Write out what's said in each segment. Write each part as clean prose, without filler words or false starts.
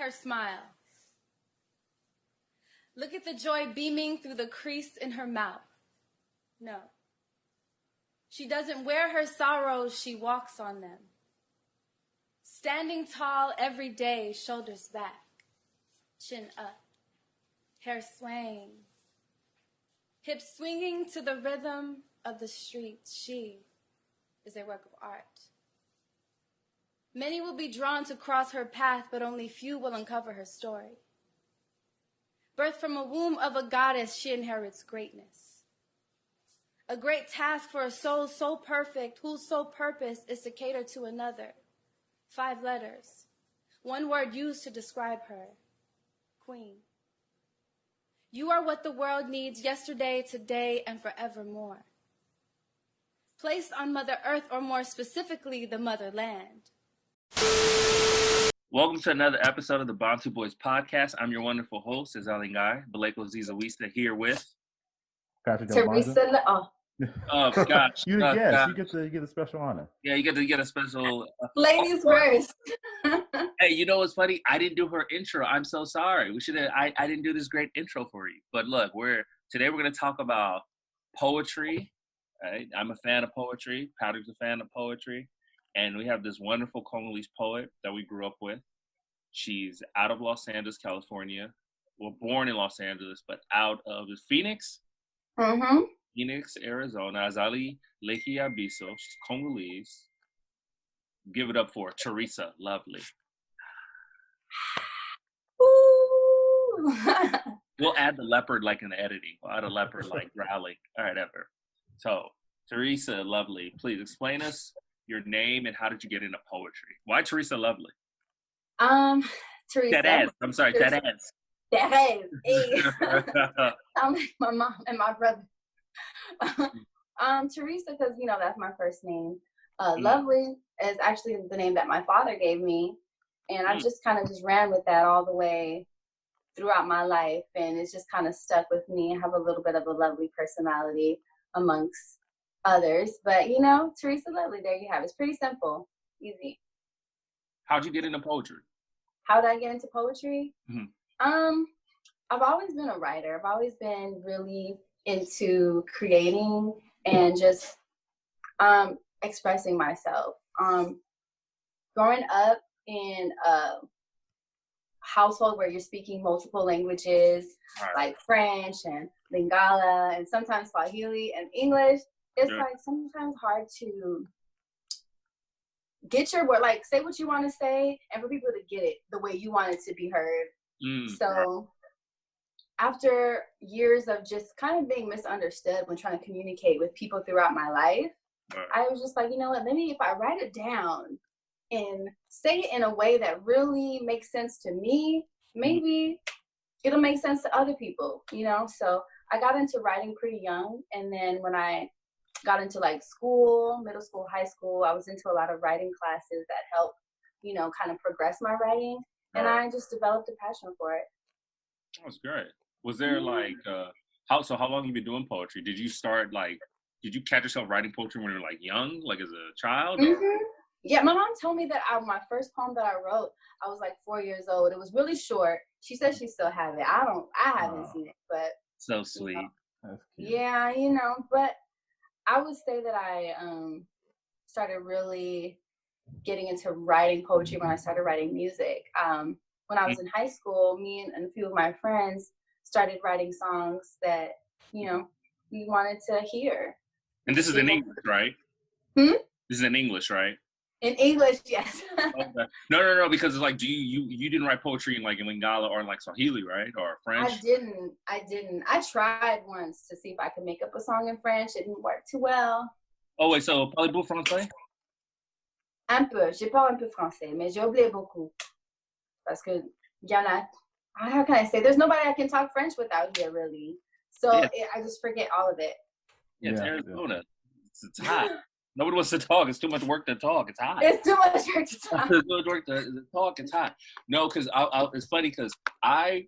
her smile. Look at the joy beaming through the crease in her mouth. No. She doesn't wear her sorrows, she walks on them. Standing tall every day, shoulders back, chin up, hair swaying, hips swinging to the rhythm of the streets. She is a work of art. Many will be drawn to cross her path, but only few will uncover her story. Birthed from a womb of a goddess, she inherits greatness. A great task for a soul so perfect, whose sole purpose is to cater to another. 5 letters, one word used to describe her: queen. You are what the world needs yesterday, today, and forevermore. Placed on Mother Earth, or more specifically, the motherland. Welcome to another episode of the Bantu Boyz Podcast. I'm your wonderful host, Azalingai, Baleko Zizawista, here with Theresa. Oh gosh, you gosh. You get a special honor. Yeah, you get a special. Ladies first. Hey, you know what's funny? I didn't do her intro. I'm so sorry. We should have. I didn't do this great intro for you. But look, today we're gonna talk about poetry. Right? I'm a fan of poetry. Patrick's a fan of poetry. And we have this wonderful Congolese poet that we grew up with. She's out of Los Angeles, California. Well, born in Los Angeles, but out of Phoenix. Mm-hmm. Phoenix, Arizona. Azali Leki Abiso. She's Congolese. Give it up for Theresa Lovely. Ooh. We'll add the leopard like in the editing. We'll add a leopard like growling. All right, ever. So, Theresa Lovely, please explain us your name and how did you get into poetry? Why Theresa Lovely? Theresa. Therese. I'm sorry, Therese. Therese. Hey. I'm like my mom and my brother. Theresa, because that's my first name. Lovely is actually the name that my father gave me, and I just kind of ran with that all the way throughout my life, and it's just kind of stuck with me. I have a little bit of a lovely personality amongst others, but Theresa Lovely, there you have it. It's pretty simple, easy. How'd you get into poetry? How did I get into poetry? Mm-hmm. I've always been a writer. I've always been really into creating and just expressing myself. Growing up in a household where you're speaking multiple languages, like French and Lingala and sometimes Swahili and English, it's like sometimes hard to get your word, like say what you want to say and for people to get it the way you want it to be heard. So after years of just kind of being misunderstood when trying to communicate with people throughout my life, I was just like, you know what, maybe if I write it down and say it in a way that really makes sense to me, maybe it'll make sense to other people, So I got into writing pretty young, and then when I got into like school, middle school, high school, I was into a lot of writing classes that helped, kind of progress my writing, and I just developed a passion for it. That's great. Was there how long have you been doing poetry? Did you catch yourself writing poetry when you were like young, like as a child? Mm-hmm. Yeah, my mom told me that my first poem that I wrote, I was like 4 years old. It was really short. She said she still have it. I haven't seen it, but so sweet. That's cute. Yeah, but I would say that I started really getting into writing poetry when I started writing music. When I was in high school, me and a few of my friends started writing songs that, we wanted to hear. And this is in English, right? This is in English, right? In English, yes. Okay. No, because it's like, you didn't write poetry in Lingala or in like Swahili, right? Or French? I didn't. I tried once to see if I could make up a song in French. It didn't work too well. Oh wait, so parlez-vous français? Un peu. Je parle un peu français, mais j'ai oublié beaucoup. Parce que how can I say? There's nobody I can talk French without here, really. So I just forget all of it. Yeah, it's Arizona. It's hot. Nobody wants to talk. It's too much work to talk. It's hot. It's too much work to talk. It's too much work to talk. It's hot. No, because it's funny because I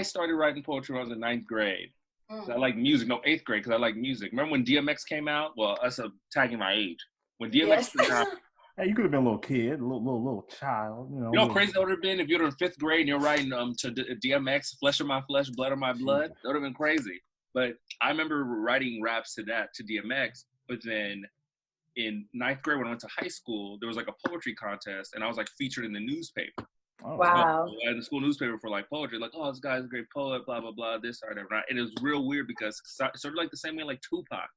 started writing poetry when I was in 9th grade. I like music. No, 8th grade because I like music. Remember when DMX came out? Well, that's tagging my age. When DMX came out, Hey, you could have been a little kid, a little child, you know. You know how crazy that would have been if you were in 5th grade and you're writing to DMX, Flesh of My Flesh, Blood of My Blood? That would have been crazy. But I remember writing raps to DMX, but then in 9th grade when I went to high school, there was like a poetry contest, and I was like featured in the newspaper. Oh, wow. So, in the school newspaper for like poetry, like, oh, this guy's a great poet, blah, blah, blah, this, or whatever. And it was real weird because sort of like the same way like Tupac.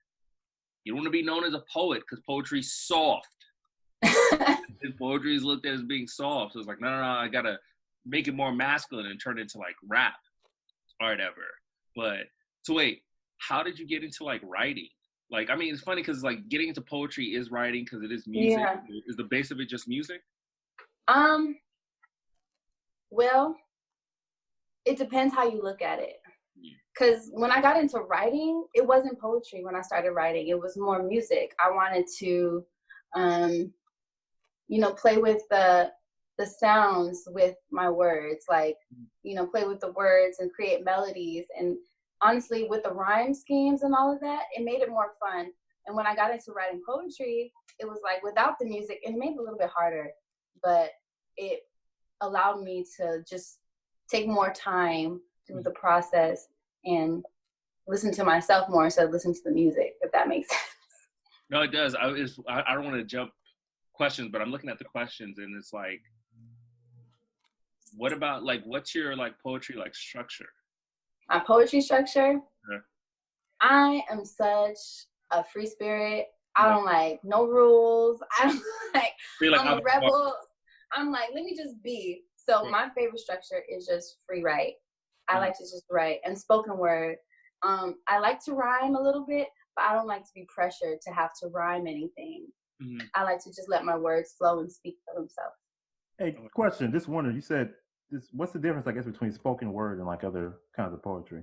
You don't want to be known as a poet because poetry's soft. And poetry is looked at as being soft. So it's like, no, I got to make it more masculine and turn it into like rap or whatever. But, so wait, how did you get into like writing? Like, I mean, it's funny because like getting into poetry is writing because it is music. Yeah. Is the base of it just music? Well, it depends how you look at it. Because when I got into writing, it wasn't poetry when I started writing. It was more music. I wanted to, play with the sounds with my words, like, play with the words and create melodies. And honestly, with the rhyme schemes and all of that, it made it more fun. And when I got into writing poetry, it was like without the music, it made it a little bit harder, but it allowed me to just take more time through the process and listen to myself more instead of listening to the music, if that makes sense. No, it does. I don't want to jump questions, but I'm looking at the questions and it's like, what about like, what's your like poetry like structure? My poetry structure? Yeah. I am such a free spirit. I don't like no rules. I don't like, I'm a rebel. I'm like, let me just be. So my favorite structure is just free write. I like to just write and spoken word. I like to rhyme a little bit, but I don't like to be pressured to have to rhyme anything. Mm-hmm. I like to just let my words flow and speak for themselves. Hey, question. Just wondering, you said this. What's the difference, I guess, between spoken word and like other kinds of poetry?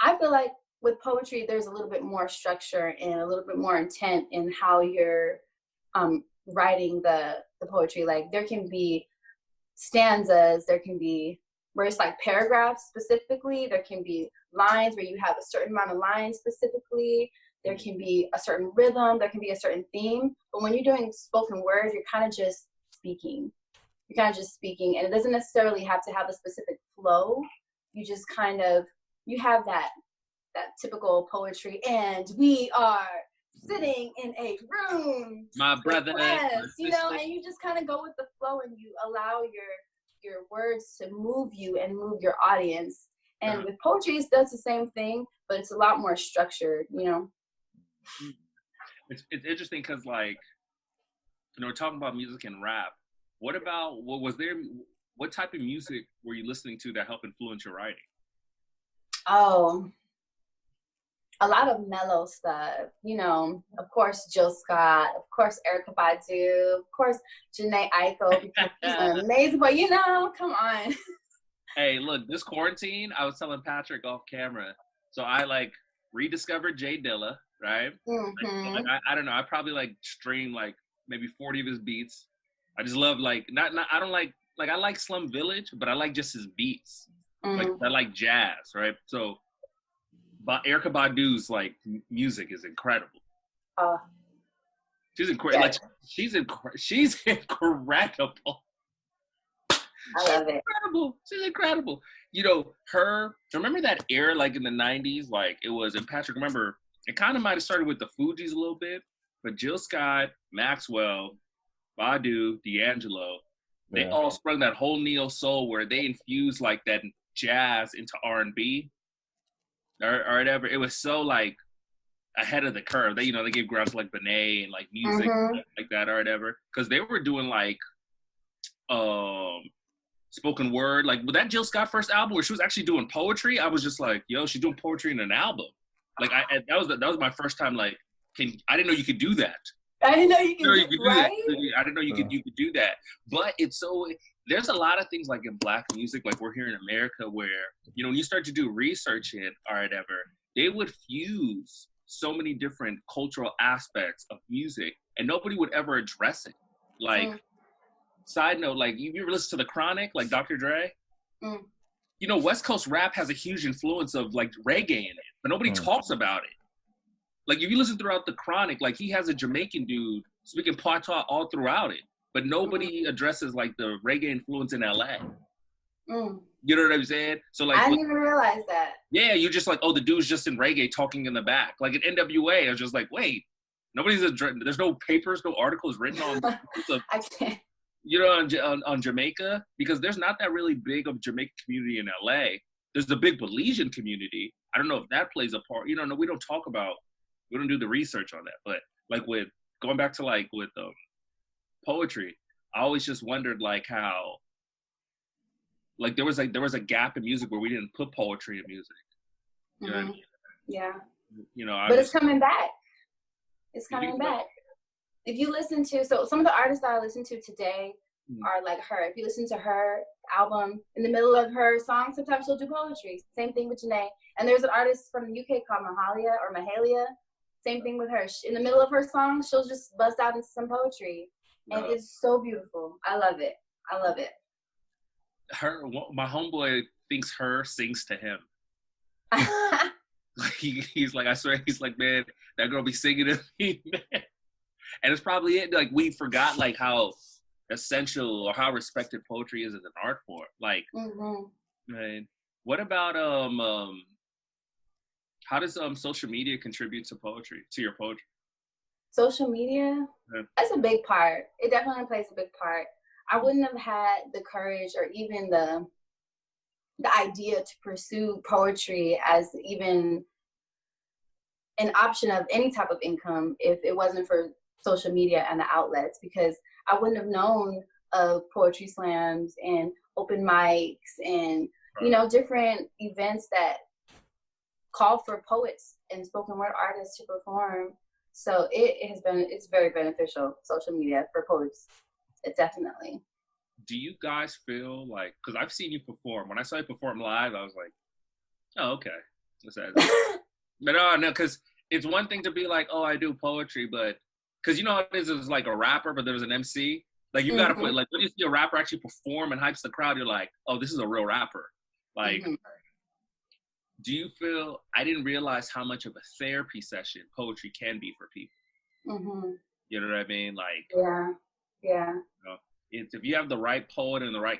I feel like with poetry, there's a little bit more structure and a little bit more intent in how you're writing the poetry. Like there can be stanzas, there can be where it's like paragraphs specifically, there can be lines where you have a certain amount of lines specifically, there can be a certain rhythm, there can be a certain theme. But when you're doing spoken word, you're kind of just speaking. You're kind of just speaking, and it doesn't necessarily have to have a specific flow. You just kind of, you have that typical poetry, and we are sitting in a room, my brother, and you just kind of go with the flow, and you allow your words to move you and move your audience. And with poetry, it does the same thing, but it's a lot more structured, It's interesting because, like, we're talking about music and rap. What type of music were you listening to that helped influence your writing? Oh, a lot of mellow stuff, of course, Jill Scott, of course, Erykah Badu, of course, Jhené Aiko, because she's an amazing boy, come on. Hey, look, this quarantine, I was telling Patrick off camera, so I, like, rediscovered Jay Dilla, right? Mm-hmm. Like, I don't know, I probably, like, streamed, like, maybe 40 of his beats. I just love, like, I don't like, I like Slum Village, but I like just his beats. Mm-hmm. Like, I like jazz, right? So, but Erykah Badu's like music is incredible. She's incredible. Yeah. Like she's incredible. I love it. She's incredible. Remember that era like in the 90s? Like it was, and Patrick, remember, it kind of might have started with the Fugees a little bit, but Jill Scott, Maxwell, Badu, D'Angelo, they all sprung that whole neo soul where they infused like that jazz into R&B. Or whatever. It was so like ahead of the curve. They gave grounds to like Benet and like music like that or whatever. Because they were doing like spoken word. Like with that Jill Scott first album where she was actually doing poetry, I was just like, yo, she's doing poetry in an album. Like that was my first time like I didn't know you could do that. I didn't know you could do that. I didn't know you could do that. But it's so there's a lot of things like in Black music, like we're here in America, where when you start to do research in or whatever, they would fuse so many different cultural aspects of music, and nobody would ever address it. Like, side note, like you ever listen to The Chronic, like Dr. Dre? West Coast rap has a huge influence of like reggae in it, but nobody talks about it. Like if you listen throughout The Chronic, like he has a Jamaican dude speaking patois all throughout it, but nobody addresses like the reggae influence in LA. You know what I'm saying? So like, I didn't even realize that. Yeah, you just like, oh, the dude's just in reggae talking in the back. Like at NWA, I was just like, wait, there's no papers, no articles written on. I can't. You know, on Jamaica, because there's not that really big of Jamaican community in LA. There's the big Belizean community. I don't know if that plays a part. You know, no, we don't do the research on that. But like with going back to like with poetry, I always just wondered like how, like there was a gap in music where we didn't put poetry in music. You know what I mean? Yeah. You know, but it's coming back. It's coming back. If you listen to, so some of the artists that I listen to today are like her. If you listen to her album, in the middle of her song, sometimes she'll do poetry. Same thing with Janae. And there's an artist from the UK called Mahalia. Same thing with her. In the middle of her song, she'll just bust out into some poetry. And it's so beautiful. I love it. My homeboy thinks her sings to him. He's like, I swear, he's like, man, that girl be singing to me, man. And it's probably it. Like we forgot like how essential or how respected poetry is as an art form. Like, man, what about how does social media contribute to your poetry? Social media, that's a big part. It definitely plays a big part. I wouldn't have had the courage or even the idea to pursue poetry as even an option of any type of income if it wasn't for social media and the outlets, because I wouldn't have known of poetry slams and open mics and, you know, different events that call for poets and spoken word artists to perform. So it's very beneficial, social media for poets. It definitely. Do you guys feel like, because I've seen you perform, when I saw you perform live, I was like, oh, okay. But no, because it's one thing to be like, oh, I do poetry, but because you know how it is like a rapper, but there's an MC. Like you gotta put, like when you see a rapper actually perform and hypes the crowd, you're like, oh, this is a real rapper. Like, do you feel, I didn't realize how much of a therapy session poetry can be for people. You know what I mean? Like, yeah. You know, if you have the right poet and the right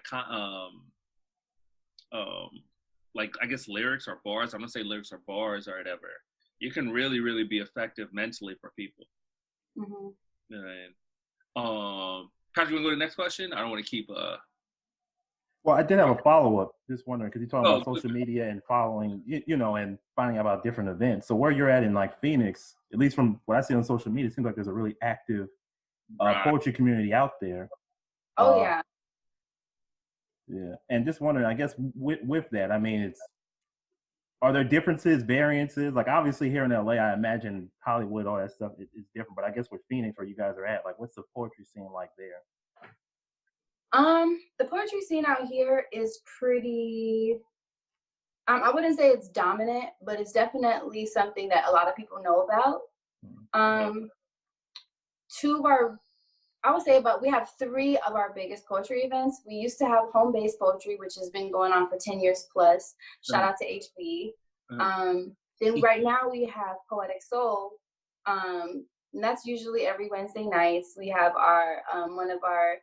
like I guess lyrics or bars, I'm gonna say lyrics or bars or whatever, you can really, really be effective mentally for people. And Patrick, you want to go to the next question? I don't want to keep Well, I did have a follow-up. Just wondering, because you're talking about social media and following, you know, and finding out about different events. So where you're at in like Phoenix, at least from what I see on social media, it seems like there's a really active poetry community out there. Yeah. Yeah, and just wondering, I guess with that, I mean, are there differences, variances? Like obviously here in LA, I imagine Hollywood, all that stuff is different. But I guess with Phoenix, where you guys are at, like, what's the poetry scene like there? The poetry scene out here is pretty. I wouldn't say it's dominant, but it's definitely something that a lot of people know about. We have 3 of our biggest poetry events. We used to have home-based poetry, which has been going on for 10 years plus. Shout out to HB. Then right now we have Poetic Soul. And that's usually every Wednesday nights. We have our one of our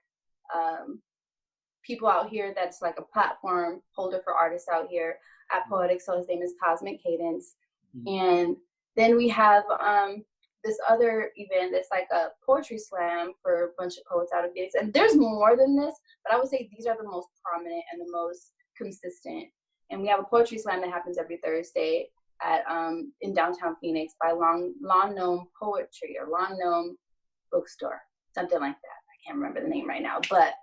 people out here that's like a platform holder for artists out here at Poetic Soul. His name is Cosmic Cadence. And then we have this other event that's like a poetry slam for a bunch of poets out of Phoenix. And there's more than this, but I would say these are the most prominent and the most consistent. And we have a poetry slam that happens every Thursday at in downtown Phoenix by Lawn Gnome Poetry or Lawn Gnome Bookstore, something like that. I can't remember the name right now, but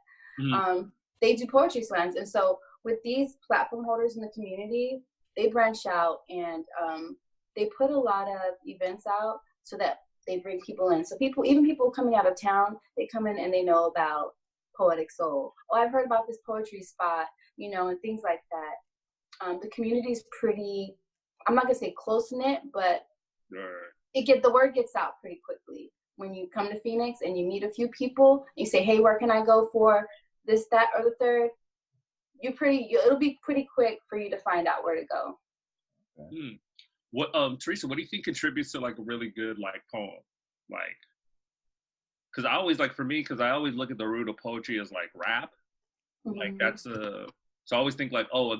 they do poetry slams. And so with these platform holders in the community, they branch out and they put a lot of events out so that they bring people in. So even people coming out of town, they come in and they know about Poetic Soul. Oh, I've heard about this poetry spot, you know, and things like that. The community's pretty, I'm not gonna say close-knit, but the word gets out pretty quickly. When you come to Phoenix and you meet a few people, and you say, hey, where can I go for this, that, or the third? It'll be pretty quick for you to find out where to go. What Theresa, what do you think contributes to like a really good like poem? Like, because I always like, for me, because I always look at the root of poetry as like rap. Mm-hmm. Like that's so I always think like, oh,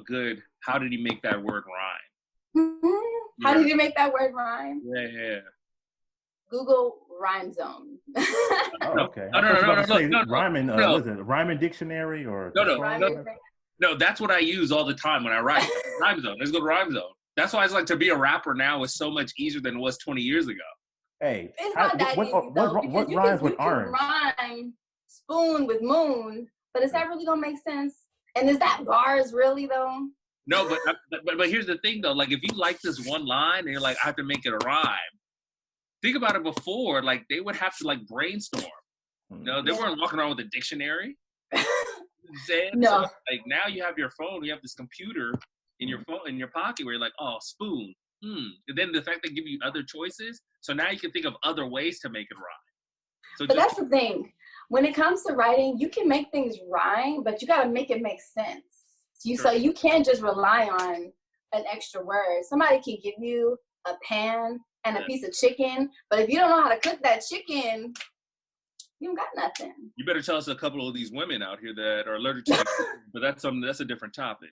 how did he make that word rhyme? Mm-hmm. How did he make that word rhyme? Yeah. Google Rhyme Zone. Oh, okay. No. Rhyming, what is it? Rhyming dictionary or? No, that's what I use all the time when I write. Rhyme Zone. Let's go to Rhyme Zone. That's why it's like to be a rapper now is so much easier than it was 20 years ago. Hey, it's not that easy, what rhymes with orange? Rhyme spoon with moon, but is that really gonna make sense? And is that bars really though? No, but here's the thing though. Like if you like this one line and you're like, I have to make it a rhyme. Think about it before. Like they would have to like brainstorm. You know, they weren't walking around with a dictionary. No. So, like now you have your phone. You have this computer in your phone in your pocket where you're like, oh, spoon. And then the fact they give you other choices, so now you can think of other ways to make it rhyme. So but that's the thing. When it comes to writing, you can make things rhyme, but you got to make it make sense. So you can't just rely on an extra word. Somebody can give you a pan and a piece of chicken, but if you don't know how to cook that chicken, you don't got nothing. You better tell us a couple of these women out here that are allergic to but that's a different topic.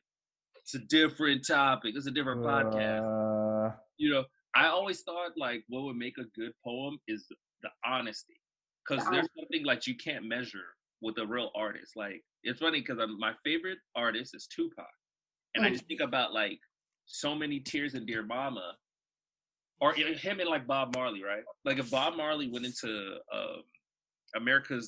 It's a different topic. It's a different podcast. You know, I always thought like what would make a good poem is the honesty. Because there's something like you can't measure with a real artist. Like, it's funny because my favorite artist is Tupac. And I just think about like so many tears in Dear Mama. Or him and like Bob Marley, right? Like if Bob Marley went into American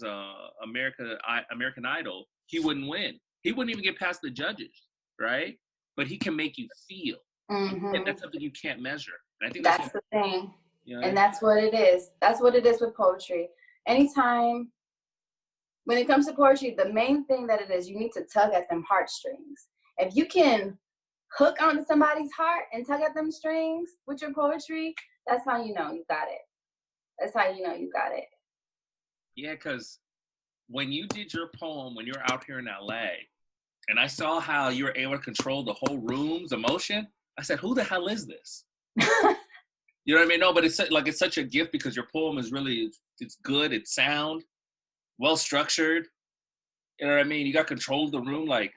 Idol, he wouldn't win. He wouldn't even get past the judges, right? But he can make you feel. Mm-hmm. And that's something you can't measure. And I think that's the thing. You know? And that's what it is. That's what it is with poetry. Anytime, when it comes to poetry, the main thing that it is, you need to tug at them heartstrings. If you can hook onto somebody's heart and tug at them strings with your poetry, that's how you know you got it. That's how you know you got it. Yeah, because when you did your poem, when you were out here in LA, and I saw how you were able to control the whole room's emotion, I said, who the hell is this? You know what I mean? No, but it's such a gift because your poem is really, it's good, it's sound, well structured. You know what I mean? You got control of the room. Like,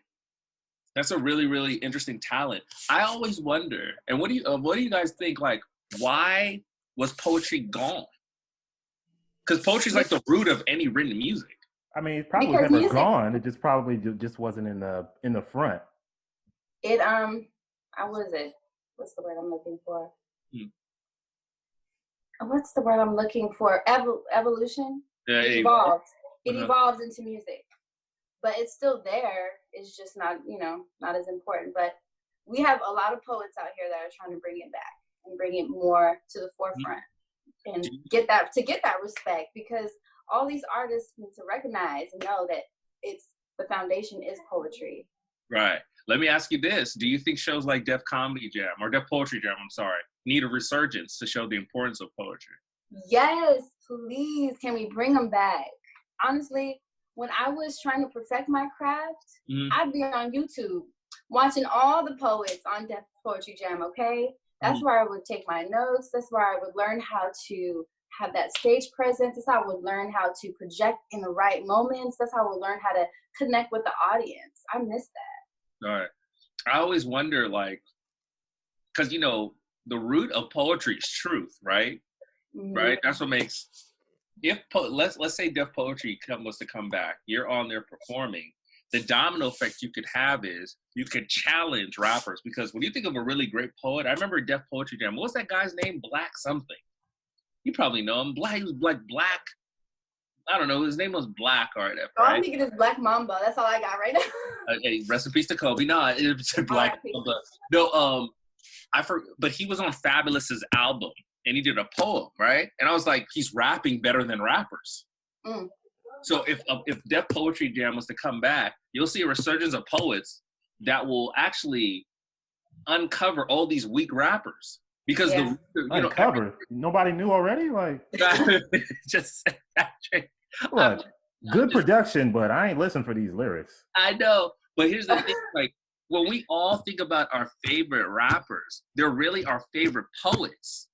that's a really, really interesting talent. I always wonder, and what do you guys think? Like, why was poetry gone? Because poetry is like the root of any written music. I mean, it probably was never gone. It just probably just wasn't in the front. It what is it? What's the word I'm looking for? What's the word I'm looking for? Evolution. Yeah, it evolved. It evolved into music, but it's still there. It's just not, not as important. But we have a lot of poets out here that are trying to bring it back and bring it more to the forefront and get that respect, because all these artists need to recognize and know that the foundation is poetry. Right. Let me ask you this. Do you think shows like Def Comedy Jam or Def Poetry Jam, need a resurgence to show the importance of poetry? Yes, please. Can we bring them back? Honestly, when I was trying to perfect my craft, I'd be on YouTube watching all the poets on Def Poetry Jam, okay? That's where I would take my notes. That's where I would learn how to have that stage presence. That's how I would learn how to project in the right moments. That's how I would learn how to connect with the audience. I miss that. All right. I always wonder, like, because, the root of poetry is truth, right? Mm-hmm. Right? That's what makes, let's say Def Poetry was to come back, you're on there performing, the domino effect you could have is you could challenge rappers, because when you think of a really great poet, I remember Def Poetry Jam, what was that guy's name? Black something. You probably know him. He was like Black. I don't know. His name was Black Art. Right? All I'm thinking is Black Mamba. That's all I got right now. Hey, rest in peace to Kobe. No, it's Black Mamba. No, but he was on Fabulous's album and he did a poem, right? And I was like, he's rapping better than rappers. So if Def Poetry Jam was to come back, you'll see a resurgence of poets that will actually uncover all these weak rappers. Because uncover, nobody knew already. Like, just look, good production, but I ain't listening for these lyrics. I know, but here's the thing: like, when we all think about our favorite rappers, they're really our favorite poets.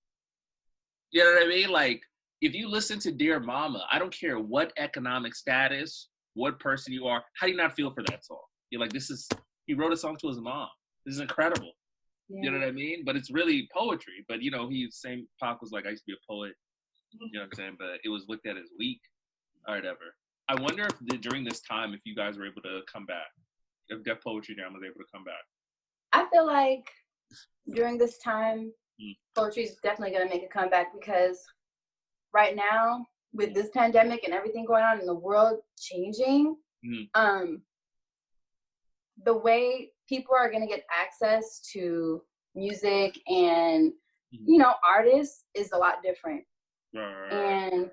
You know what I mean? Like, if you listen to Dear Mama, I don't care what economic status, what person you are, how do you not feel for that song? You're like, he wrote a song to his mom. This is incredible. Yeah. You know what I mean? But it's really poetry. But, you know, Pac was like, I used to be a poet. You know what I'm saying? But it was looked at as weak or whatever. I wonder if during this time, if you guys were able to come back, if Def Poetry Jam was able to come back. I feel like during this time, poetry is definitely going to make a comeback because right now, with this pandemic and everything going on in the world changing, the way people are going to get access to music and, you know, artists is a lot different. And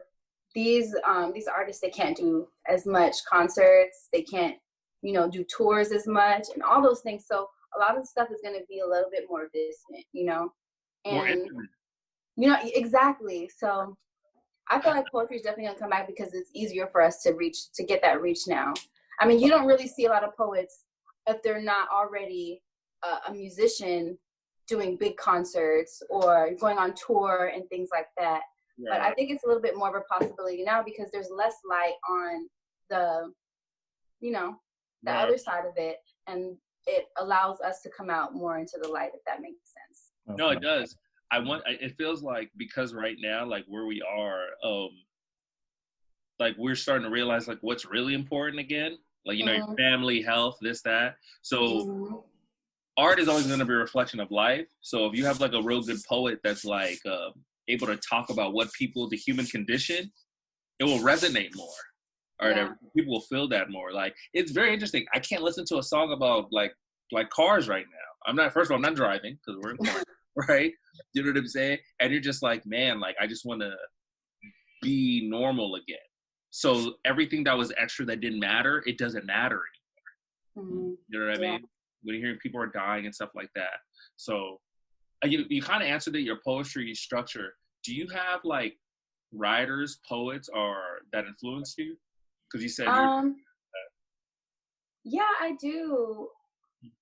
these artists, they can't do as much concerts. They can't, you know, do tours as much and all those things. So a lot of the stuff is going to be a little bit more distant, you know. And, you know, exactly. So I feel like poetry is definitely going to come back because it's easier for us to get that reach now. I mean, you don't really see a lot of poets if they're not already a musician doing big concerts or going on tour and things like that. Right. But I think it's a little bit more of a possibility now because there's less light on the, you know, the other side of it. And it allows us to come out more into the light, if that makes sense. Okay. No, it does. It feels like because right now, like where we are, like we're starting to realize like what's really important again. Like, you know, your family, health, this, that. So art is always going to be a reflection of life. So if you have like a real good poet that's like able to talk about the human condition, it will resonate more. Or people will feel that more. Like, it's very interesting. I can't listen to a song about like cars right now. First of all, I'm not driving because we're in car, right? You know what I'm saying? And you're just like, man, like I just want to be normal again. So everything that was extra that didn't matter, it doesn't matter anymore. You know what I mean? When you're hearing people are dying and stuff like that. So you kind of answered it, your poetry structure. Do you have like writers, poets, or that influenced you? Because you said yeah, I do.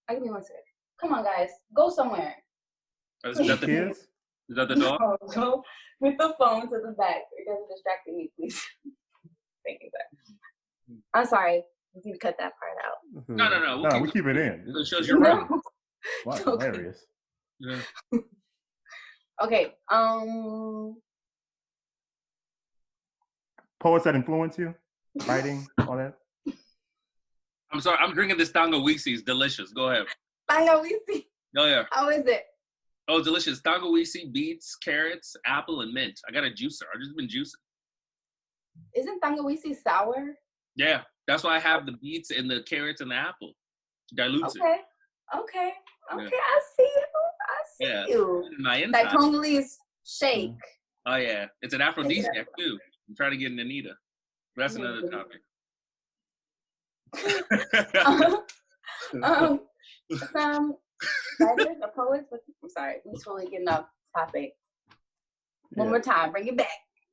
Give me one second. Come on, guys. Go somewhere. Is that the kids? Is that the dog? No, go with the phone to the back. It doesn't distract me, please. Thank you, sir. I'm sorry. We can cut that part out. No. We keep it in. It shows you're right. Wow, hilarious. Yeah. Okay. Poets that influence you? Writing, all that? I'm sorry. I'm drinking this Tangawizi. It's delicious. Go ahead. Tangawizi? Oh, yeah. How is it? Oh, delicious. Tangawizi, beets, carrots, apple, and mint. I got a juicer. I've just been juicing. Isn't Tangawizi sour? Yeah. That's why I have the beets and the carrots and the apple. Dilutes it. Okay. Yeah. I see you. That Congolese shake. Oh, yeah. It's an aphrodisiac, too. I'm trying to get an Anita. That's another topic. Some writers or poets, I'm sorry, we're totally getting off topic. One more time, bring it back.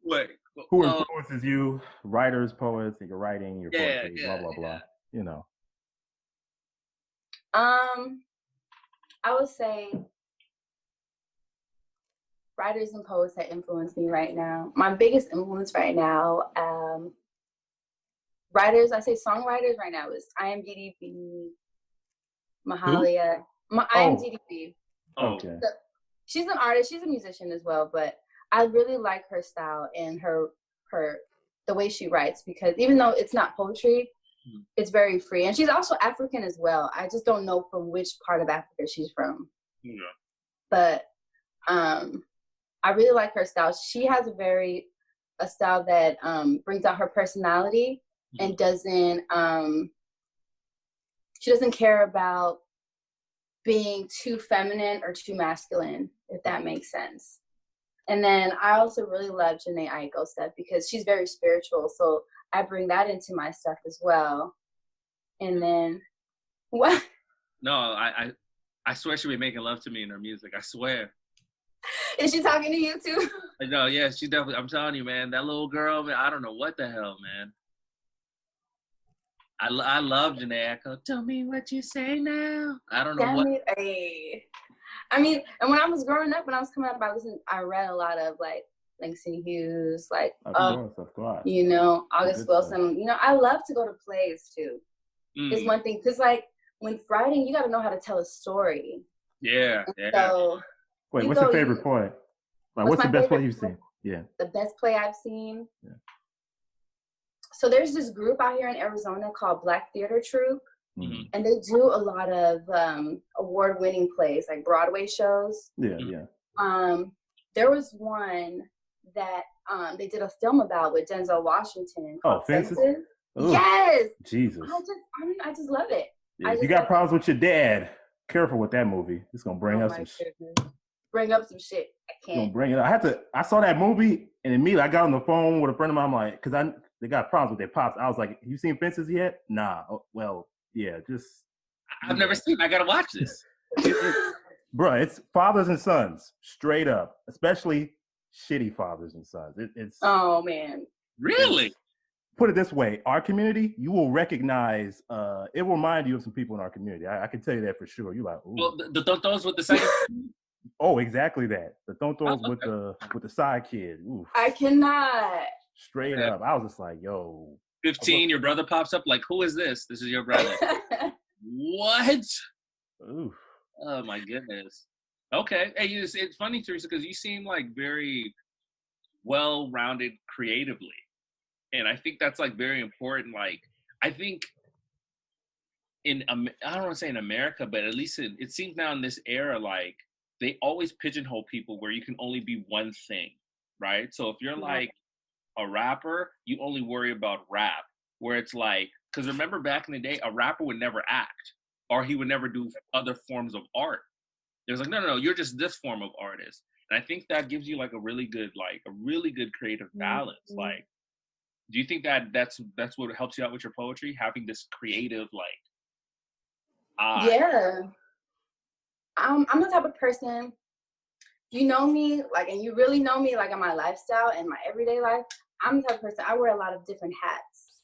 Wait. Who influences you? Writers, poets, your writing, your poetry, blah, blah, blah. You know. I would say writers and poets that influence me right now. My biggest influence right now, writers, I say songwriters right now is IMDb, Mahalia. IMDb. Okay. So, she's an artist. She's a musician as well, but I really like her style and the way she writes because even though it's not poetry, it's very free. And she's also African as well. I just don't know from which part of Africa she's from. Yeah. But I really like her style. She has a style that brings out her personality and she doesn't care about being too feminine or too masculine, if that makes sense. And then I also really love Jhené Aiko's stuff because she's very spiritual. So I bring that into my stuff as well. And then, what? No, I swear she'll be making love to me in her music. I swear. Is she talking to you too? No, yeah, she definitely. I'm telling you, man, that little girl, man, I don't know what the hell, man. I love Jhené Aiko. Tell me what you say now. I don't know what. I mean, and when I was growing up, when I was coming up, I read a lot of like Langston Hughes, like, of course. you know, August Wilson. You know, I love to go to plays too. It's one thing, because like when writing, you got to know how to tell a story. Yeah. So, wait, what's your favorite play? Like, what's the best play you've seen? Yeah. The best play I've seen. Yeah. So there's this group out here in Arizona called Black Theater Troupe, and they do a lot of award-winning plays, like Broadway shows. Yeah. There was one that they did a film about with Denzel Washington called Fences. Yes. Jesus. I just love it. Yeah, if you got problems with your dad, careful with that movie. It's gonna bring up some shit. Bring up some shit. I can't. Gonna bring it up. I saw that movie and immediately I got on the phone with a friend of mine. I'm like, because they got problems with their pops. I was like, you seen Fences yet? Nah. Oh, well, yeah, just. I've never seen it. I gotta watch this. Bruh, it's fathers and sons, straight up. Especially shitty fathers and sons. It's. Oh man. Really? Put it this way, our community, you will recognize, it will remind you of some people in our community. I can tell you that for sure. You're like, ooh. Well, the tontos with the second. Oh, exactly that. The tontos with the side kid. Oof. I cannot. Straight up. I was just like, yo. 15, your brother pops up like, who is this? This is your brother. What? Oof. Oh my goodness. Okay. Hey, it's funny, Theresa, because you seem like very well-rounded creatively. And I think that's like very important. Like, I think I don't want to say in America, but at least it seems now in this era, like they always pigeonhole people where you can only be one thing, right? So if you're like a rapper, you only worry about rap, where it's like, because remember back in the day, a rapper would never act or he would never do other forms of art. There's like, no, you're just this form of artist. And I think that gives you like a really good creative balance. Like, do you think that's what helps you out with your poetry? Having this creative, like, eye? Yeah. I'm the type of person, you know me, like, and you really know me, like, in my lifestyle and my everyday life, I'm the type of person, I wear a lot of different hats.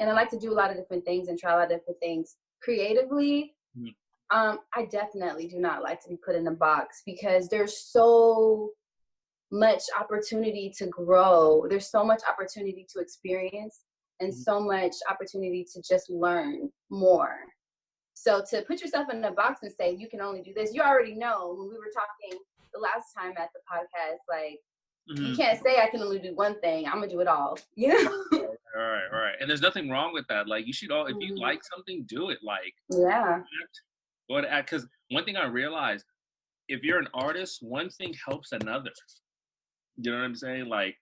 And I like to do a lot of different things and try a lot of different things. Creatively, I definitely do not like to be put in a box because there's so much opportunity to grow. There's so much opportunity to experience and so much opportunity to just learn more. So to put yourself in a box and say, you can only do this, you already know when we were talking the last time at the podcast, like, you can't say I can only do one thing. I'm going to do it all, you know? All right. And there's nothing wrong with that. Like, you should if you like something, do it. Like, yeah. Because one thing I realized, if you're an artist, one thing helps another. You know what I'm saying? Like,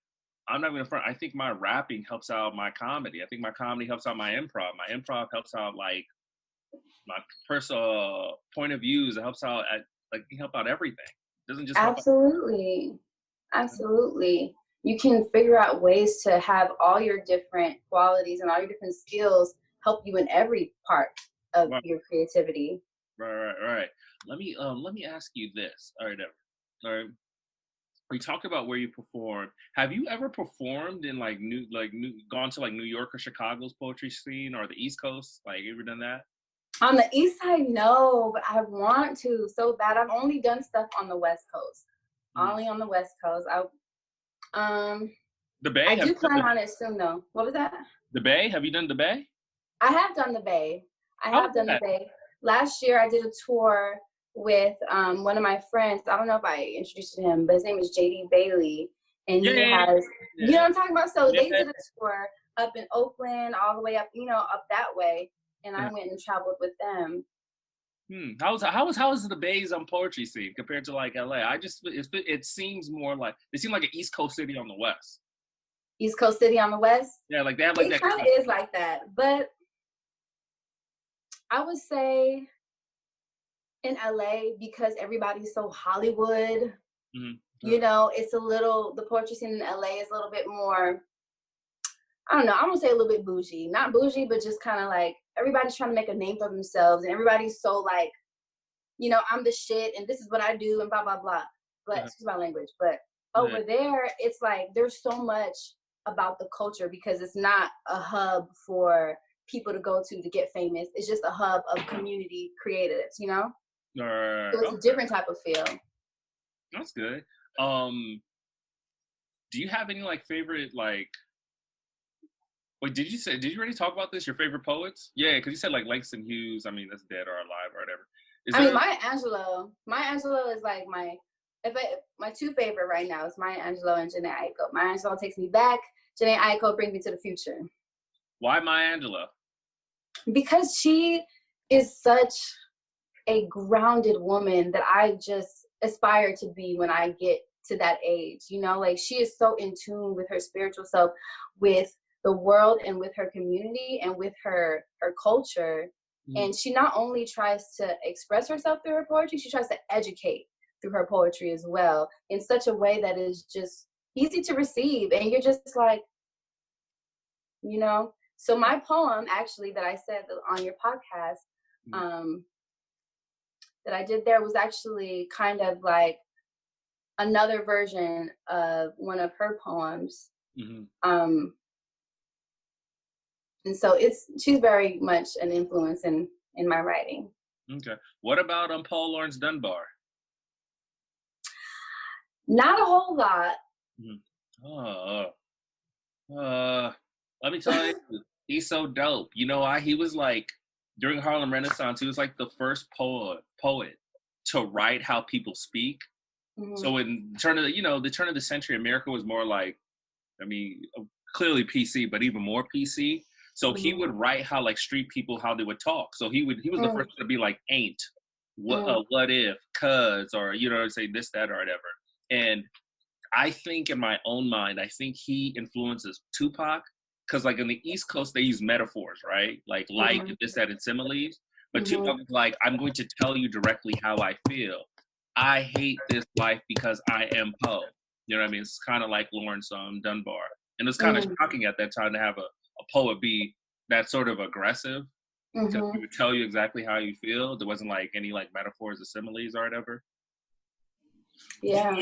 I'm not going to front. I think my rapping helps out my comedy. I think my comedy helps out my improv. My improv helps out, like, my personal point of views. It helps out help out everything. It doesn't just Absolutely. You can figure out ways to have all your different qualities and all your different skills help you in every part of your creativity. Right. Let me ask you this. All right. We talked about where you performed. Have you ever performed in gone to like New York or Chicago's poetry scene or the East Coast? Like, you ever done that? On the East Side, no, but I want to so bad. I've only done stuff on the West Coast. Only on the West Coast. The Bay. I do plan on it soon, though. What was that? The Bay. Have you done the Bay? I have done the Bay. The Bay. Last year, I did a tour with one of my friends. I don't know if I introduced him, but his name is JD Bailey, and he has. You know what I'm talking about? So they did a tour up in Oakland, all the way up, up that way, and I went and traveled with them. How is the Bay's poetry scene compared to like LA? It seems more like they seem like an East Coast city on the West. East Coast city on the West? Yeah, like they have like it that. It kind of is like that, but I would say in LA, because everybody's so Hollywood, it's the poetry scene in LA is a little bit more, I don't know, I'm gonna say a little bit bougie. Not bougie, but just kind of like everybody's trying to make a name for themselves and everybody's so like, I'm the shit and this is what I do and blah, blah, blah. But excuse my language. But over there, it's like there's so much about the culture because it's not a hub for people to go to get famous. It's just a hub of community creatives, So it's a different type of feel. That's good. do you have any like favorite like? Wait, did you already talk about this? Your favorite poets? Yeah, because you said like Langston Hughes. I mean, that's dead or alive or whatever. Maya Angelou is like my two favorite right now is Maya Angelou and Jhené Aiko. Maya Angelou takes me back. Jhené Aiko brings me to the future. Why Maya Angelou? Because she is such a grounded woman that I just aspire to be when I get to that age. You know, like she is so in tune with her spiritual self, with the world and with her community and with her culture. And she not only tries to express herself through her poetry, she tries to educate through her poetry as well in such a way that is just easy to receive. And you're just like, you know. So my poem actually that I said on your podcast that I did there was actually kind of like another version of one of her poems. And so she's very much an influence in my writing. Okay. What about Paul Laurence Dunbar? Not a whole lot. Let me tell you, he's so dope. You know why? He was like, during Harlem Renaissance, he was like the first poet to write how people speak. So in the turn of the century, America was more like, I mean, clearly PC, but even more PC. So he would write how like street people, how they would talk. So he was the first to be like, ain't, what if, cuz, or, you know, say this, that, or whatever. And I think in my own mind, I think he influences Tupac, because like in the East Coast, they use metaphors, right? Like and this, that, and similes. But Tupac is like, I'm going to tell you directly how I feel. I hate this life because I am Poe. You know what I mean? It's kind of like Lawrence Dunbar. And it's kind of shocking at that time to have a poet be that sort of aggressive, because he would tell you exactly how you feel. There wasn't like any like metaphors or similes or whatever. Yeah.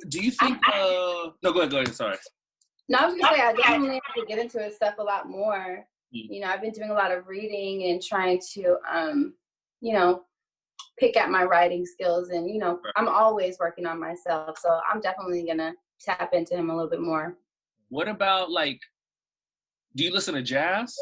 Do you think no, go ahead, sorry. No, I was gonna say I definitely have to get into his stuff a lot more. You know, I've been doing a lot of reading and trying to you know, pick at my writing skills, and you know, I'm always working on myself, so I'm definitely gonna tap into him a little bit more. What about like, do you listen to jazz?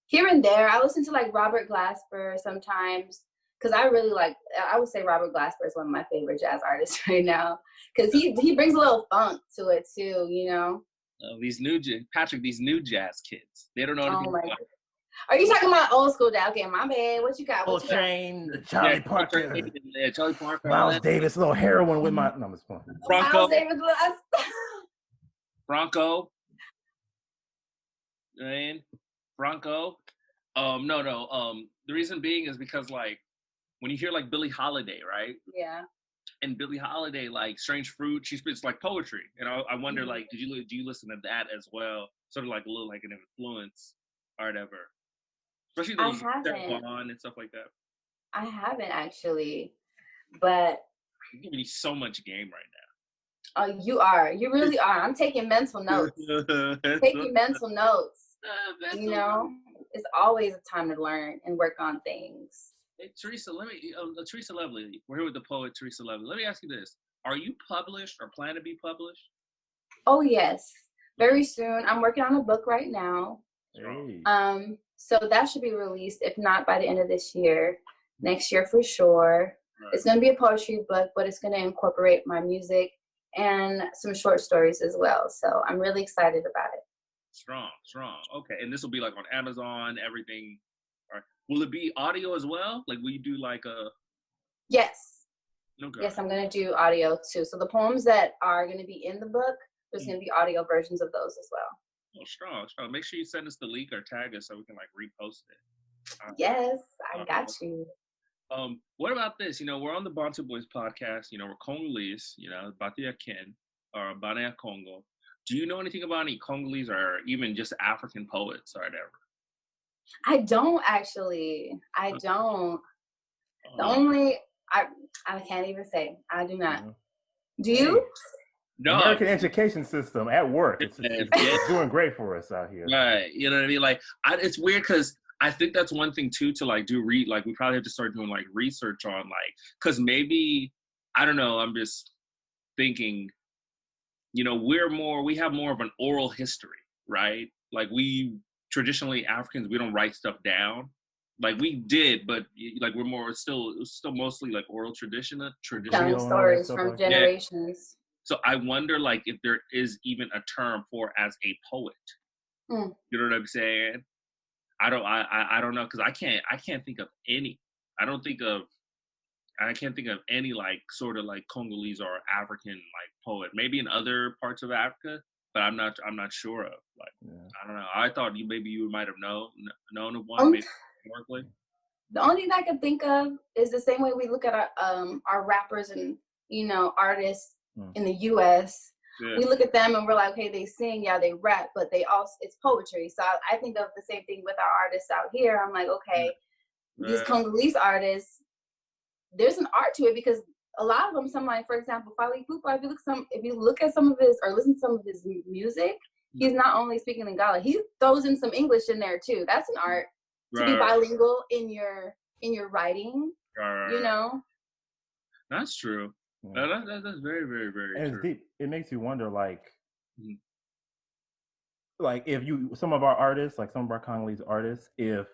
Here and there. I listen to like Robert Glasper sometimes, because I really like, I would say Robert Glasper is one of my favorite jazz artists right now, because he brings a little funk to it too, you know. These new jazz kids, they don't know anything about it. Are you talking about old school jazz? Okay, my bad. What you got? Coltrane, Charlie Parker. Yeah, Charlie Parker. Miles Davis, a little heroin with my... No, I'm just playing. Franco. Miles Davis. Franco. And Franco. The reason being is because like when you hear like Billie Holiday, right? Yeah. And Billie Holiday, like Strange Fruit, she spits like poetry, and I wonder like, do you listen to that as well? Sort of like a little like an influence or whatever. Especially those Bond and stuff like that. I haven't actually, but I'm giving you so much game right now. Oh, you are. You really are. I'm taking mental notes. Mental notes. You know, it's always a time to learn and work on things. Hey, Theresa, Theresa Lovely. We're here with the poet Theresa Lovely. Let me ask you this: are you published or plan to be published? Oh yes, very soon. I'm working on a book right now. Hey. So that should be released, if not by the end of this year, next year for sure. Right. It's going to be a poetry book, but it's going to incorporate my music and some short stories as well. So I'm really excited about it. Strong. Okay, and this will be like on Amazon, everything. All right. Will it be audio as well? Like, will you do like a... Yes. Okay. Yes, I'm going to do audio too. So the poems that are going to be in the book, there's going to be audio versions of those as well. Oh, strong. Make sure you send us the link or tag us so we can like repost it. Yes, I got you. What about this? You know, we're on the Bantu Boyz podcast. You know, we're Congolese. You know, Batia Ken or Banea Congo. Do you know anything about any Congolese or even just African poets or whatever? I don't actually. I don't. The only I can't even say. I do not. Do you? No. American education system at work. It's doing great for us out here. Right. You know what I mean? Like, it's weird because I think that's one thing too to like like we probably have to start doing like research on like, because maybe, I don't know, I'm just thinking, you know, we have more of an oral history, right? Like we traditionally Africans, we don't write stuff down. Like we did, but like we're more still mostly like oral tradition. Telling stories from generations. Yeah. So I wonder like if there is even a term for as a poet. You know what I'm saying? I don't know, because I can't think of any. I can't think of any like sort of like Congolese or African like poet. Maybe in other parts of Africa, but I'm not sure of. Like I don't know. I thought maybe you might have known of one. Maybe historically. The only thing I can think of is the same way we look at our rappers and, you know, artists in the U.S. Yeah. We look at them and we're like, okay, they sing, yeah, they rap, but they also, it's poetry. So I think of the same thing with our artists out here. I'm like, okay, these Congolese artists, there's an art to it, because a lot of them, some like, for example, Fally Ipupa, if you look at some of his or listen to some of his music, he's not only speaking Lingala, he throws in some English in there too. That's an art to be bilingual in your writing. You know. That's true. Yeah. That's very, very, very and true. It's deep. It makes you wonder, like if some of our artists, like some of our Congolese artists, if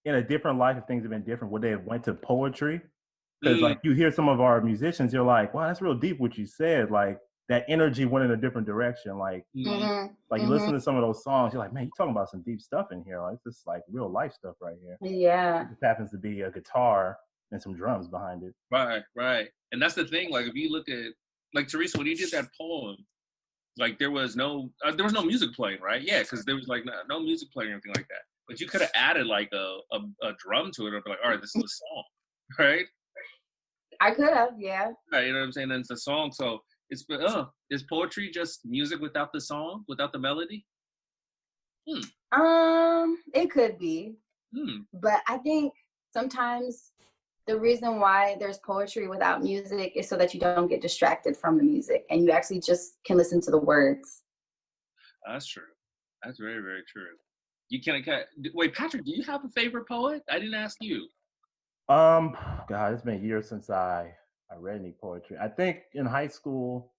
in a different life, if things have been different, would they have went to poetry? Because like you hear some of our musicians, you're like, wow, that's real deep what you said. Like that energy went in a different direction. Like, you listen to some of those songs, you're like, man, you're talking about some deep stuff in here. Like this is like real life stuff right here. Yeah. It just happens to be a guitar and some drums behind it. Right. And that's the thing. Like if you look at, like Theresa, when you did that poem, like there was no music playing, right? Yeah, because there was like no music playing or anything like that. But you could have added like a drum to it, or be like, all right, this is a song, right? I could have, yeah. Right, you know what I'm saying? Then it's a song. So is poetry just music without the song, without the melody? It could be. But I think sometimes the reason why there's poetry without music is so that you don't get distracted from the music and you actually just can listen to the words. That's true. That's very, very true. Wait, Patrick, do you have a favorite poet? I didn't ask you. God, it's been years since I read any poetry. I think in high school,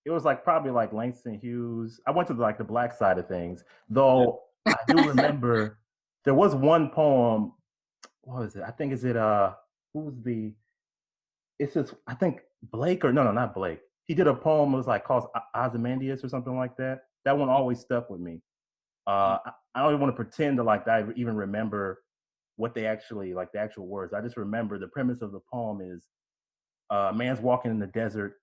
it was like probably like Langston Hughes. I went to the black side of things, though. I do remember there was one poem. What was it? I think I think Blake or no, not Blake. He did a poem. It was like called Ozymandias or something like that. That one always stuck with me. I don't even want to pretend to that I even remember what they actually, like the actual words. I just remember the premise of the poem is a man's walking in the desert.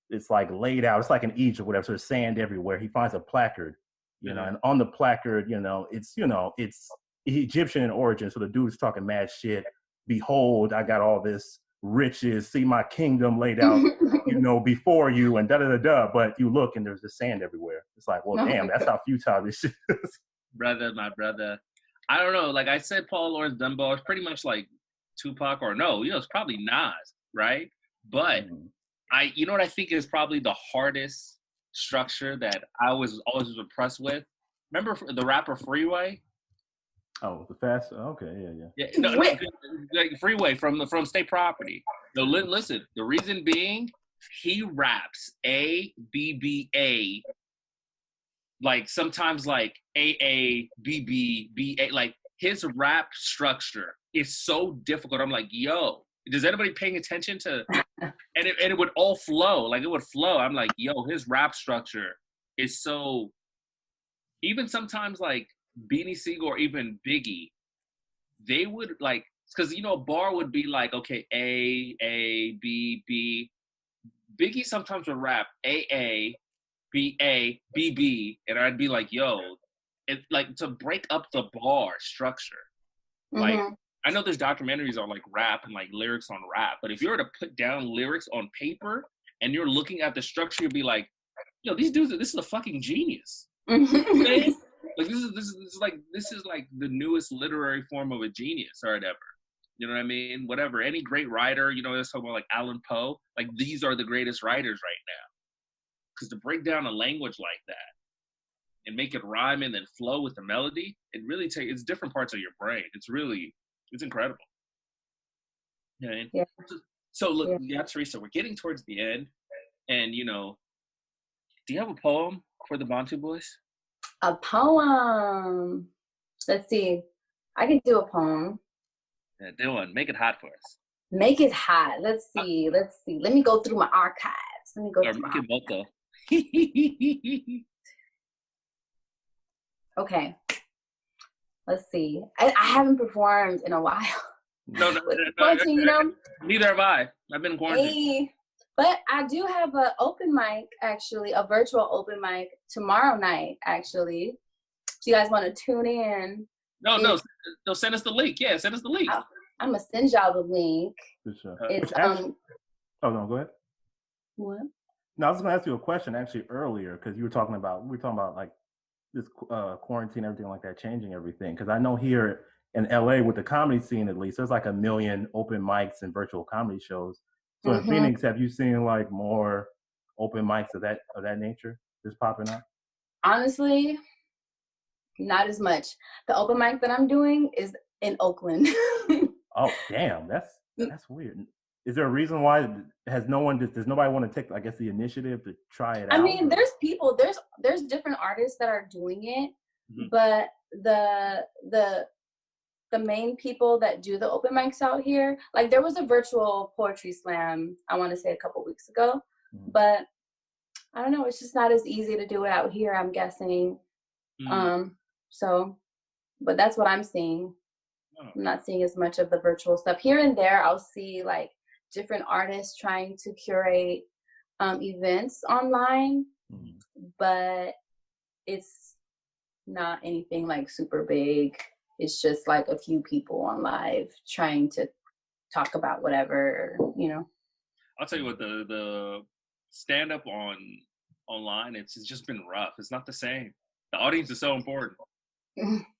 It's like laid out. It's like an Egypt or whatever. So there's sand everywhere. He finds a placard, and on the placard, it's Egyptian in origin. So the dude's talking mad shit. Behold, I got all this riches. See my kingdom laid out, before you, and da-da-da-da. But you look and there's the sand everywhere. It's like, well, damn, that's how futile this shit is. My brother. I don't know. Like I said, Paul Laurence Dunbar is pretty much like Tupac, or no, it's probably Nas, right? But you know what I think is probably the hardest structure that I was always impressed with? Remember the rapper Freeway? Oh, the fast. Okay, yeah. No, like Freeway from State Property. So listen, the reason being, he raps A-B-B-A, like sometimes like A-A-B-B-B-A. Like his rap structure is so difficult. I'm like, yo, does anybody paying attention to? And it would all flow. Like it would flow. I'm like, yo, his rap structure is so. Even sometimes like Beanie Siegel or even Biggie, they would like, because a bar would be like, okay, A B B. Biggie sometimes would rap A B A B B, and I'd be like, yo, it like to break up the bar structure. Like I know there's documentaries on like rap and like lyrics on rap, but if you were to put down lyrics on paper and you're looking at the structure, you'd be like, yo, these dudes, this is a fucking genius. Like this is like the newest literary form of a genius or whatever. You know what I mean? Whatever. Any great writer, let's talk about like Allan Poe. Like these are the greatest writers right now. Because to break down a language like that and make it rhyme and then flow with the melody, it really it's different parts of your brain. It's incredible. Yeah. So look, Theresa, we're getting towards the end, and Do you have a poem for the Bantu Boyz? A poem. Let's see. I can do a poem. Yeah, do one. Make it hot for us. Make it hot. Let's see. Let me go through my archives. Let me go through my archives. Okay. Let's see. I haven't performed in a while. No. Quarantine, you know? Neither have I. I've been in quarantine. Hey, but I do have an open mic, actually, a virtual open mic tomorrow night, actually. If you guys want to tune in. No, send us the link. Yeah, send us the link. I'm going to send y'all the link. For sure. It's, oh, no, go ahead. What? No, I was going to ask you a question, actually, earlier, because we were talking about, like, this quarantine, everything like that, changing everything. Because I know here in LA, with the comedy scene at least, there's like 1 million open mics and virtual comedy shows. So in Phoenix, have you seen like more open mics of that nature just popping up? Honestly, not as much. The open mic that I'm doing is in Oakland. Oh, damn, that's weird. Is there a reason why does nobody want to take, I guess, the initiative to try it out? I mean, there's people, there's different artists that are doing it, but the main people that do the open mics out here, like there was a virtual poetry slam, I want to say a couple weeks ago, but I don't know, it's just not as easy to do it out here, I'm guessing. So, but that's what I'm seeing. I'm not seeing as much of the virtual stuff. Here and there, I'll see like different artists trying to curate events online, but it's not anything like super big. It's just like a few people on live trying to talk about whatever, you know. I'll tell you what, the stand-up online, it's just been rough. It's not the same. The audience is so important.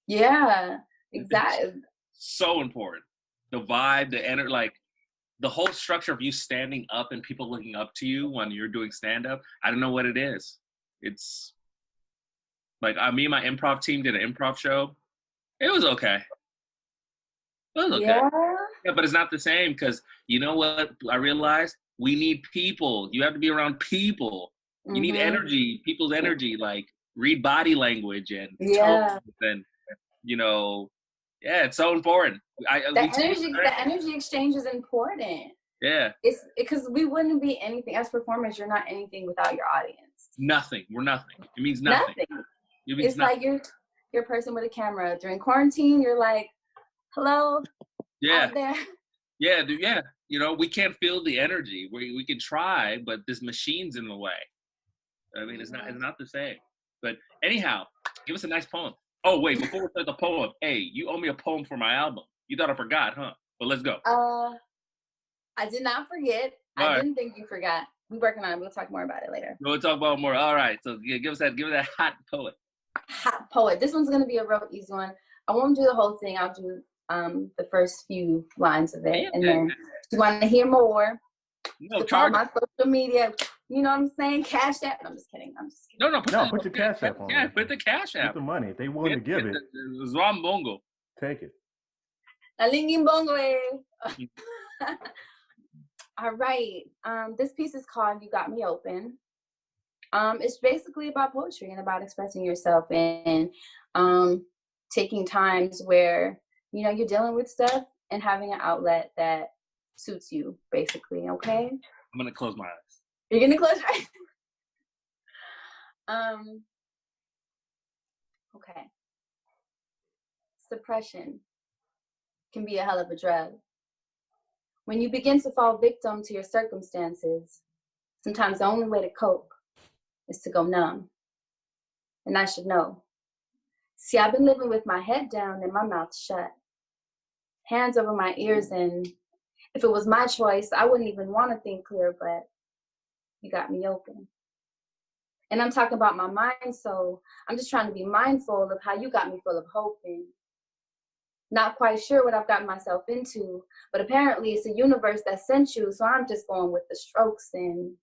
Yeah, exactly. It's so important. The vibe, the energy, like the whole structure of you standing up and people looking up to you when you're doing stand-up, I don't know what it is. It's like me and my improv team did an improv show. It was okay. Yeah, but it's not the same because you know what I realized? We need people. You have to be around people. You need energy, people's energy, like read body language and tones and, you know, it's so important. The energy exchange is important. Yeah. It's because we wouldn't be anything as performers. You're not anything without your audience. Nothing. We're nothing. It means nothing. It means it's nothing. Like you're a person with a camera. During quarantine, you're like, hello, out there. Yeah, dude, yeah. You know, we can't feel the energy. We can try, but this machine's in the way. I mean, it's not the same. But anyhow, give us a nice poem. Oh, wait, before we start the poem, hey, you owe me a poem for my album. You thought I forgot, huh? But let's go. I did not forget. I didn't think you forgot. We're working on it. We'll talk more about it later. We'll talk about more. All right. So give us that hot poet. Hot poet. This one's gonna be a real easy one. I won't do the whole thing. I'll do the first few lines of it, and then if you want to hear more, charge my social media. You know what I'm saying? Cash App. I'm just kidding. No, put your Cash App on. Yeah, put the Cash App. Put the money. If they willing to give it. Zwan Bongo. Take it. Alingin Bongo. All right. This piece is called "You Got Me Open." It's basically about poetry and about expressing yourself and taking times where, you know, you're dealing with stuff and having an outlet that suits you, basically, okay? I'm going to close my eyes. You're going to close your eyes? Okay. Suppression can be a hell of a drug. When you begin to fall victim to your circumstances, sometimes the only way to cope is to go numb. And I should know. See, I've been living with my head down and my mouth shut. Hands over my ears, and if it was my choice, I wouldn't even want to think clear, but you got me open. And I'm talking about my mind, so I'm just trying to be mindful of how you got me full of hope and not quite sure what I've gotten myself into, but apparently it's a universe that sent you, so I'm just going with the strokes and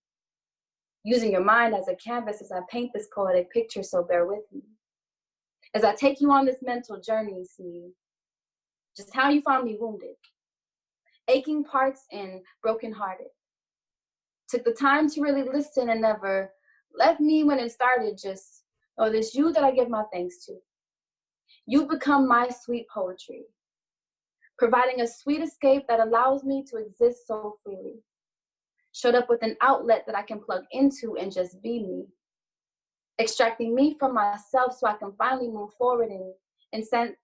using your mind as a canvas as I paint this poetic picture, so bear with me. As I take you on this mental journey, see just how you found me wounded, aching parts and brokenhearted. Took the time to really listen and never left me when it started. Just, oh, this you that I give my thanks to. You become my sweet poetry, providing a sweet escape that allows me to exist so freely. Showed up with an outlet that I can plug into and just be me. Extracting me from myself so I can finally move forward and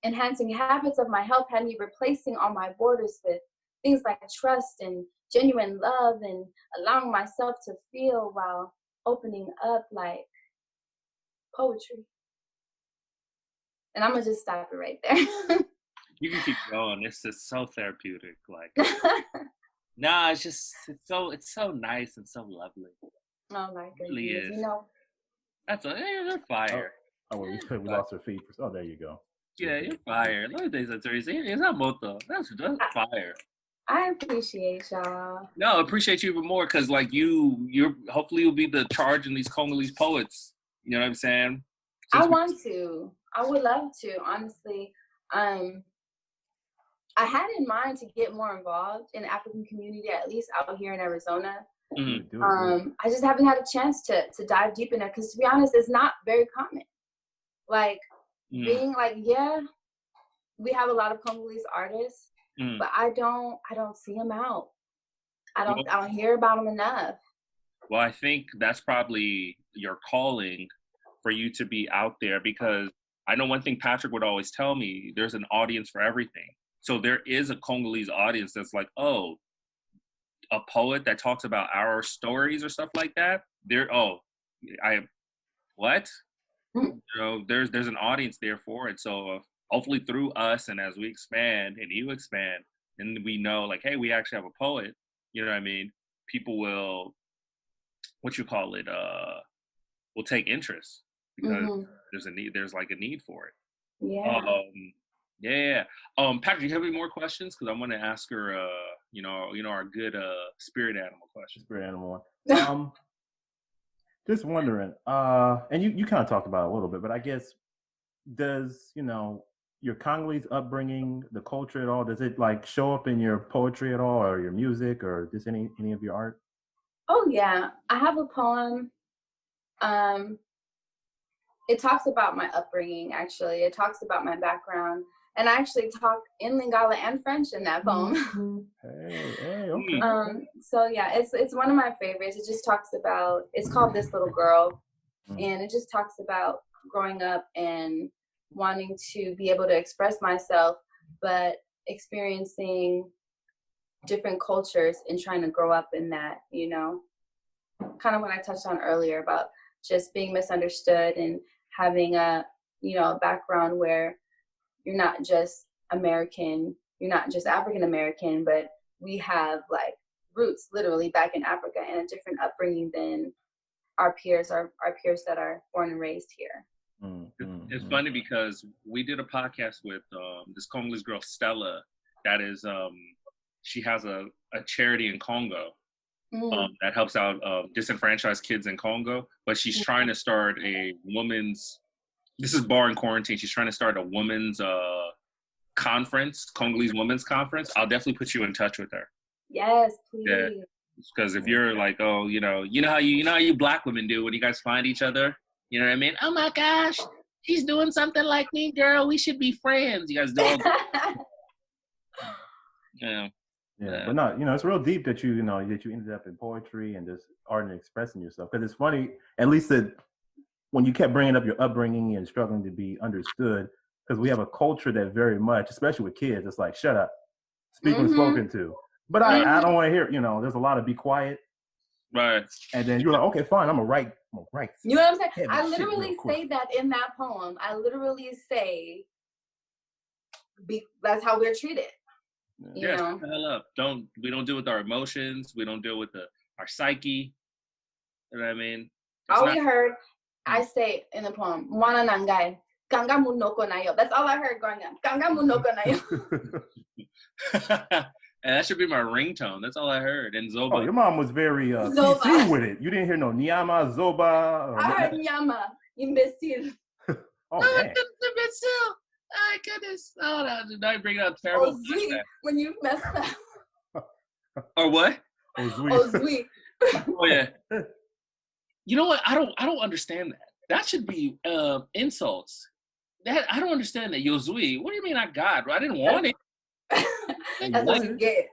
enhancing habits of my health had me replacing all my borders with things like trust and genuine love and allowing myself to feel while opening up like poetry. And I'm gonna just stop it right there. You can keep going. It's just so therapeutic. Like, nah, it's so nice and so lovely. Oh my goodness, really is. You know. That's you're fire. We lost her feed. Oh, there you go. Yeah, you're fire. Let me tell you something, Theresa. It's not moto. That's fire. I appreciate y'all. No, I appreciate you even more because, like, you're hopefully you'll be the charge in these Congolese poets. You know what I'm saying? I want to. I would love to, honestly. I had in mind to get more involved in the African community, at least out here in Arizona. Mm-hmm. I just haven't had a chance to dive deep in it because, to be honest, it's not very common. Like, being like, yeah, we have a lot of Congolese artists, but I don't see them out. I don't hear about them enough. Well, I think that's probably your calling for you to be out there, because I know one thing Patrick would always tell me, there's an audience for everything. So there is a Congolese audience that's like, oh, a poet that talks about our stories or stuff like that. What? You know, there's an audience there for it. So hopefully through us and as we expand and you expand, and we know like, hey, we actually have a poet. You know what I mean? People will, will take interest because there's a need. There's like a need for it. Yeah. Yeah. Patrick, do you have any more questions? Because I want to ask her, our good spirit animal question. Spirit animal one. Just wondering, and you kind of talked about it a little bit, but I guess, does, your Congolese upbringing, the culture at all, does it like show up in your poetry at all, or your music, or just any of your art? Oh yeah, I have a poem. It talks about my upbringing, actually. It talks about my background. And I actually talk in Lingala and French in that poem. Hey, okay. So yeah, it's one of my favorites. It just talks about, it's called This Little Girl. And it just talks about growing up and wanting to be able to express myself, but experiencing different cultures and trying to grow up in that, kind of what I touched on earlier about just being misunderstood and having a background where you're not just American, you're not just African American, but we have like roots literally back in Africa and a different upbringing than our peers that are born and raised here. It's funny because we did a podcast with this Congolese girl, Stella, that is, she has a charity in Congo that helps out disenfranchised kids in Congo, but she's trying to start a women's, this is barring quarantine, she's trying to start a women's conference, Congolese women's conference. I'll definitely put you in touch with her. Yes, please. Yeah. Because if you're like, oh, you know how you Black women do when you guys find each other, you know what I mean? Oh my gosh, she's doing something like me, girl. We should be friends. You guys do all that. Yeah, but no, it's real deep that you ended up in poetry and just art and expressing yourself. Because it's funny, at least that when you kept bringing up your upbringing and struggling to be understood, because we have a culture that very much, especially with kids, it's like, shut up, speak when spoken to. But I don't want to hear, there's a lot of be quiet. Right. And then you're like, okay, fine, I'm gonna write. You know what I'm saying? I literally say that in that poem. I literally say, that's how we're treated. You know? Hell up. We don't deal with our emotions. We don't deal with our psyche. You know what I mean? We heard, I say in the poem, Mwana nangai, kanga munoko na yo. That's all I heard growing up. Kanga munoko na yo. And that should be my ringtone. That's all I heard. And Zoba. Oh, your mom was very PC with it. You didn't hear no Nyama, Zoba. I heard Nyama, imbecile. Imbecile. Oh, goodness. Oh, no. Did I bring out terrible? Oh, sweet. When you messed up. Or what? Oh, sweet. Oh, yeah. You know what? I don't understand that. That should be insults. That I don't understand that. Yozui. What do you mean I got? I didn't want it. That's what you get.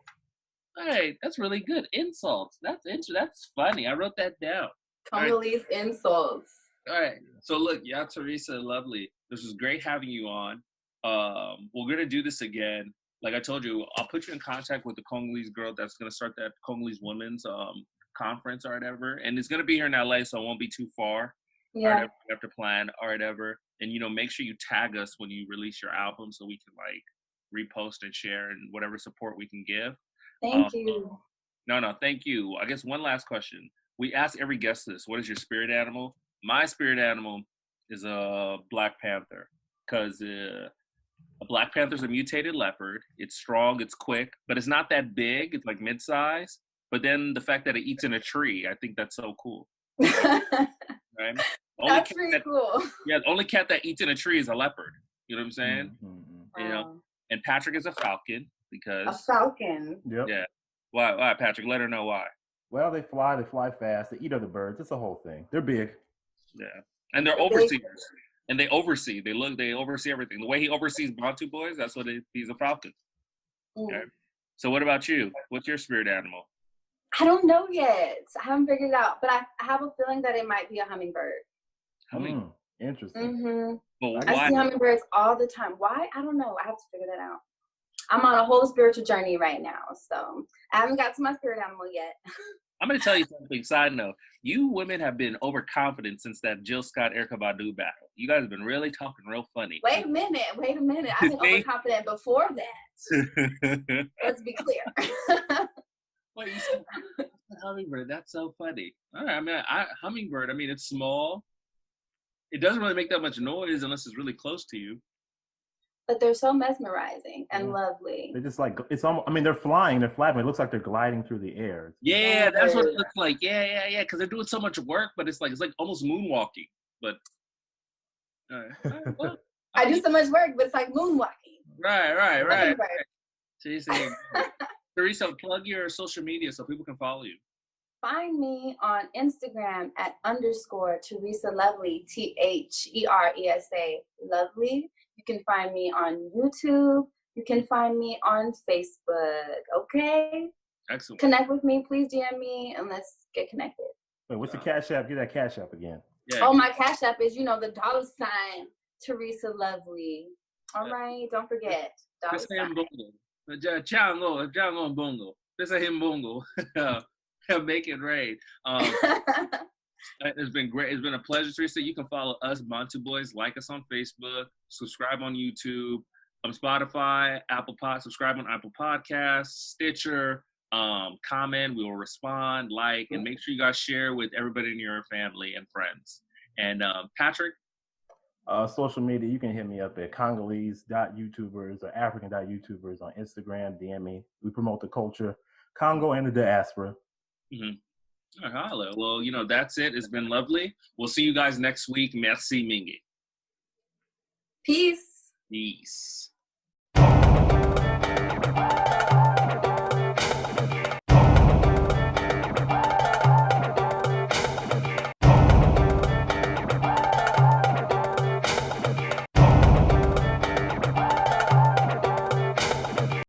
Hey, that's really good. Insults. That's funny. I wrote that down. Congolese insults. All right. So look, Theresa Lovely. This was great having you on. We're gonna do this again. Like I told you, I'll put you in contact with the Congolese girl that's gonna start that Congolese women's conference or whatever, and it's gonna be here in LA, so it won't be too far. Yeah. Or whatever, we have to plan or whatever. And make sure you tag us when you release your album so we can like repost and share and whatever support we can give. Thank you. No, thank you. I guess one last question. We ask every guest this: what is your spirit animal? My spirit animal is a Black Panther, because a Black Panther is a mutated leopard. It's strong, it's quick, but it's not that big. It's like mid-size. But then the fact that it eats in a tree, I think that's so cool. Right? That's pretty cool. Yeah, the only cat that eats in a tree is a leopard. You know what I'm saying? Mm-hmm. You know, and Patrick is a falcon because a falcon. Yep. Yeah. Why, Patrick? Let her know why. Well, they fly fast, they eat other birds. It's a whole thing. They're big. Yeah, and they're overseers, and they oversee. They oversee everything. The way he oversees Bantu Boyz, that's what he's a falcon. Okay. So what about you? What's your spirit animal? I don't know yet. I haven't figured it out, but I have a feeling that it might be a hummingbird. Interesting. Mm-hmm. But I see hummingbirds all the time. Why? I don't know. I have to figure that out. I'm on a whole spiritual journey right now, so I haven't got to my spirit animal yet. I'm going to tell you something. Side note: you women have been overconfident since that Jill Scott Erykah Badu battle. You guys have been really talking real funny. Wait a minute. I've been overconfident before that. Let's be clear. Wait, you said hummingbird? That's so funny. All right, I mean, hummingbird. I mean, it's small. It doesn't really make that much noise unless it's really close to you. But they're so mesmerizing and lovely. They're just like, it's almost, I mean, they're flying, they're flapping. It looks like they're gliding through the air. Yeah, that's what it looks like. Yeah. Because they're doing so much work, but it's like almost moonwalking. But well, I do so much work, but it's like moonwalking. Right. Theresa, plug your social media so people can follow you. Find me on Instagram at _Theresa Lovely, THERESA Lovely. You can find me on YouTube. You can find me on Facebook. Okay? Excellent. Connect with me. Please DM me and let's get connected. Wait, what's the Cash App? Get that Cash App again. Yeah. Oh, my Cash App is, the $ Theresa Lovely. All right? Don't forget. Make it rain. It's been great. It's been a pleasure, Theresa. You can follow us, Bantu Boyz. Like us on Facebook. Subscribe on YouTube. Spotify, subscribe on Apple Podcasts, Stitcher. Comment. We will respond, like, and make sure you guys share with everybody in your family and friends. And Patrick? Social media, you can hit me up at Congolese.YouTubers or African.YouTubers on Instagram. DM me. We promote the culture, Congo and the diaspora. Mm-hmm. Hello. Well, that's it. It's been lovely. We'll see you guys next week. Merci, Mingi. Peace. Peace.